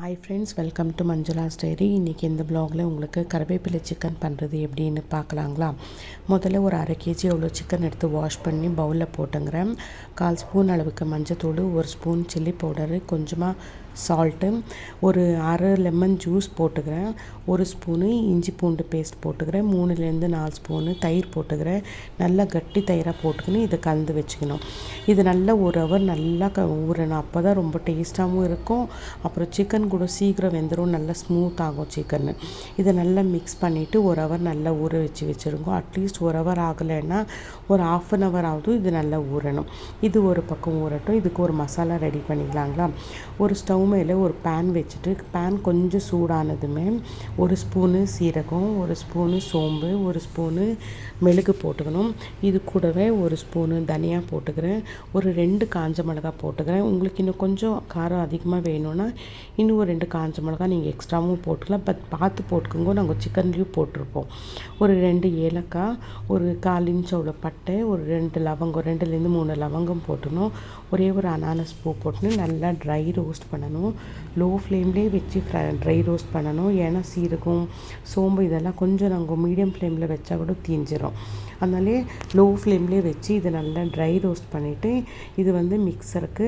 Hi friends, welcome to Manjula's diary. இன்றைக்கி இந்த ப்ளாகில் உங்களுக்கு கருவேப்பிலை சிக்கன் பண்ணுறது எப்படின்னு பார்க்கலாங்களா. முதல்ல ஒரு 1/2 kg அவ்வளோ சிக்கன் எடுத்து வாஷ் பண்ணி பவுலில் போட்டுங்கிறேன். 1/4 ஸ்பூன் அளவுக்கு மஞ்சத்தூள், 1 ஸ்பூன் சில்லி பவுடரு, கொஞ்சமாக சால்ட்டு, ஒரு அரை லெமன் ஜூஸ் போட்டுக்கிறேன், 1 ஸ்பூனு இஞ்சி பூண்டு பேஸ்ட் போட்டுக்கிறேன், 3லேருந்து 4 ஸ்பூனு தயிர் போட்டுக்கிறேன். நல்லா கட்டி தயிராக போட்டுக்கணும். இதை கலந்து வச்சுக்கணும். இது நல்லா 1 ஹவர் நல்லா ஊறணும். அப்போ தான் ரொம்ப டேஸ்ட்டாகவும் இருக்கும். அப்புறம் சிக்கன் கூட சீக்கிரம் வெந்துடும், நல்லா ஸ்மூத் ஆகும் சிக்கன். இதை நல்லா மிக்ஸ் பண்ணிவிட்டு 1 ஹவர் நல்லா ஊற வச்சுருங்க. அட்லீஸ்ட் 1 ஹவர் ஆகலைன்னா ஒரு 1/2 ஹவர் ஆகுது. இது நல்லா ஊறணும். இது ஒரு பக்கம் ஊறட்டும். இதுக்கு ஒரு மசாலா ரெடி பண்ணிக்கலாங்களா. ஒரு ஸ்டவ் மேலே ஒரு பேன் வச்சுட்டு, பேன் கொஞ்சம் சூடானதுமே 1 ஸ்பூனு சீரகம், 1 ஸ்பூனு சோம்பு, 1 ஸ்பூனு மிளகு போட்டுக்கணும். இது கூடவே 1 ஸ்பூனு தனியா போட்டுக்கிறேன், ஒரு 2 காஞ்ச மிளகாய் போட்டுக்கிறேன். உங்களுக்கு இன்னும் கொஞ்சம் காரம் அதிகமாக வேணும்னா இன்னும் ஒரு 2 காஞ்ச மிளகாய் நீங்கள் எக்ஸ்ட்ராவும் போட்டுக்கலாம். பட் பார்த்து போட்டுக்கோங்க, நாங்கள் சிக்கன்லேயும் போட்டிருப்போம். ஒரு 2 ஏலக்காய், ஒரு 1/4 இன்ச் அவ்வளோ பட்டை, ஒரு 2 லவங்கம், 2லேருந்து 3 லவங்கம் போட்டணும். ஒரே ஒரு அனானஸ் பூ போட்டுன்னு நல்லா ட்ரை ரோஸ்ட் பண்ணணும். லோ ஃப்ளேம்லேயே வச்சு ட்ரை ரோஸ்ட் பண்ணணும். ஏன்னா சீரகம், சோம்பு இதெல்லாம் கொஞ்சம் நாங்கள் மீடியம் ஃப்ளேமில் வச்சா கூட தீஞ்சிரும். அதனாலே லோ ஃப்ளேம்லேயே வச்சு இதை நல்லா ட்ரை ரோஸ்ட் பண்ணிவிட்டு இது வந்து மிக்சருக்கு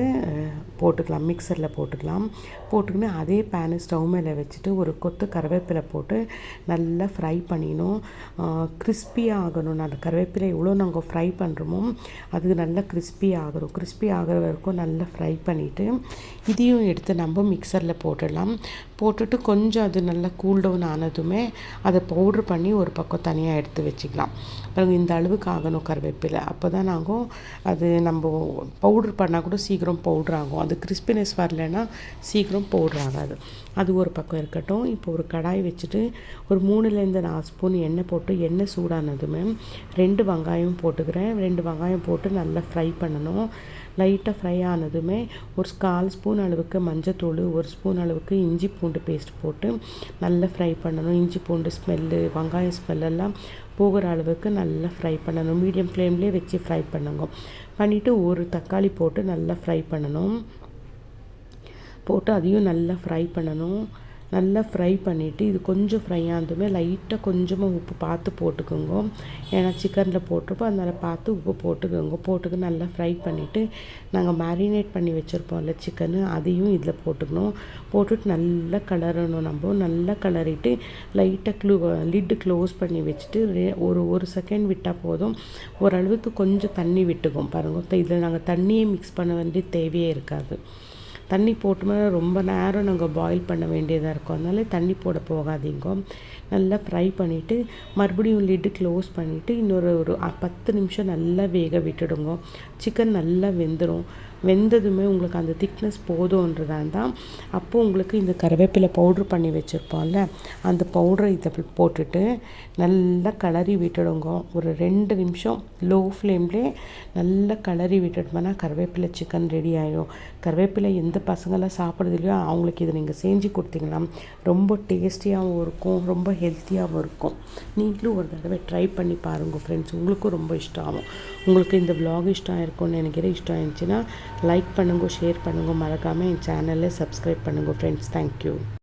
போட்டுக்கலாம். மிக்சரில் போட்டுக்கின்னு அதே பேனு ஸ்டவ் மேலே வச்சுட்டு ஒரு கொத்து கருவேப்பிலை போட்டு நல்லா ஃப்ரை பண்ணிடணும். கிறிஸ்பியாக ஆகணும். அந்த கருவேப்பிலை எவ்வளோ நாங்கள் ஃப்ரை பண்ணுறோமோ அதுக்கு நல்லா கிறிஸ்பி ஆகணும். கிறிஸ்பி ஆகிற வரைக்கும் நல்லா ஃப்ரை பண்ணிவிட்டு இதையும் எடுத்து நம்ம மிக்சரில் போட்டுட்டு கொஞ்சம் அது நல்லா கூல் டவுன் ஆனதுமே அதை பவுட்ரு பண்ணி ஒரு பக்கம் தனியாக எடுத்து வச்சுக்கலாம். அப்புறம் இந்த அளவுக்கு ஆகணும் கருவேப்பிலை. அப்போ தான் நாங்கள் அது நம்ம பவுட்ரு பண்ணால் கூட சீக்கிரம் பவுட்ரு ஆகும். அது கிறிஸ்பினஸ் வரலைன்னா சீக்கிரம் பவுட்ரு ஆகாது. அது ஒரு பக்கம் இருக்கட்டும். இப்போ ஒரு கடாய் வச்சுட்டு ஒரு 3லேருந்து 4 ஸ்பூன் எண்ணெய் போட்டு, எண்ணெய் சூடானதுமே 2 வெங்காயம் போட்டுக்கிறேன். 2 வெங்காயம் போட்டு நல்லா ஃப்ரை பண்ணணும். லைட்டாக ஃப்ரை ஆனதுமே ஒரு 1/4 ஸ்பூன் அளவுக்கு மஞ்சத்தூள், 1 ஸ்பூன் அளவுக்கு இஞ்சி பூண்டு பேஸ்ட் போட்டு நல்லா ஃப்ரை பண்ணணும். இஞ்சி பூண்டு ஸ்மெல்லு, வெங்காயம் ஸ்மெல்லெல்லாம் போகிற அளவுக்கு நல்லா ஃப்ரை பண்ணணும். மீடியம் ஃப்ளேம்லேயே வச்சு ஃப்ரை பண்ணிவிட்டு ஒரு தக்காளி போட்டு நல்லா ஃப்ரை பண்ணணும். போட்டு அதையும் நல்லா ஃப்ரை பண்ணணும். நல்லா ஃப்ரை பண்ணிவிட்டு இது கொஞ்சம் ஃப்ரை ஆனதுமே லைட்டாக கொஞ்சமாக உப்பு பார்த்து போட்டுக்கோங்க. ஏன்னா சிக்கனில் போட்டிருப்போம், அதனால் பார்த்து உப்பு போட்டுக்கு நல்லா ஃப்ரை பண்ணிவிட்டு நாங்கள் மேரினேட் பண்ணி வச்சுருப்போம்ல சிக்கனு, அதையும் இதில் போட்டுட்டு நல்லா கிளறணும். நம்ம நல்லா கிளறிட்டு லைட்டாக லிட்டு க்ளோஸ் பண்ணி வச்சுட்டு ஒரு செகண்ட் விட்டால் போதும். ஓரளவுக்கு கொஞ்சம் தண்ணி விட்டுக்கும் பாருங்கள். இதில் நாங்கள் தண்ணியே மிக்ஸ் பண்ண வேண்டிய தேவையே இருக்காது. தண்ணி போட்டோம்னா ரொம்ப நேரம் நாங்கள் பாயில் பண்ண வேண்டியதாக இருக்கும். அதனால தண்ணி போகாதீங்க. நல்லா ஃப்ரை பண்ணிவிட்டு மறுபடியும் லிட்டு க்ளோஸ் பண்ணிவிட்டு இன்னொரு 10 நிமிஷம் நல்லா வேக விட்டுடுங்க. சிக்கன் நல்லா வெந்ததுமே உங்களுக்கு அந்த திக்னஸ் போதுன்றதாக தான் அப்போது உங்களுக்கு இந்த கருவேப்பிலை பவுட்ரு பண்ணி வச்சுருப்போம்ல, அந்த பவுட்ரை இதை போட்டுட்டு நல்லா கிளறி விட்டுடுங்க. ஒரு 2 நிமிஷம் லோ ஃப்ளேம்லேயே நல்லா கிளறி விட்டுட்டோம்னா கருவேப்பிலை சிக்கன் ரெடி ஆகிடும். கருவேப்பிலை எந்த பசங்களாம் சாப்பிட்றது இல்லையோ அவங்களுக்கு இதை நீங்கள் செஞ்சு கொடுத்தீங்கன்னா ரொம்ப டேஸ்டியாகவும் இருக்கும், ரொம்ப ஹெல்த்தியாகவும் இருக்கும். நீங்களும் ஒரு தடவை ட்ரை பண்ணி பாருங்கள் ஃப்ரெண்ட்ஸ். உங்களுக்கும் ரொம்ப இஷ்டம் ஆகும். உங்களுக்கு இந்த வ்ளாக் இஷ்டம் இருக்கும்னு நினைக்கிறேன். இஷ்டம் இருந்துச்சுன்னா லைக் பண்ணுங்க, ஷேர் பண்ணுங்க, மறக்காமல் என் சேனலை சப்ஸ்கிரைப் பண்ணுங்கள் ஃப்ரெண்ட்ஸ். தேங்க்யூ.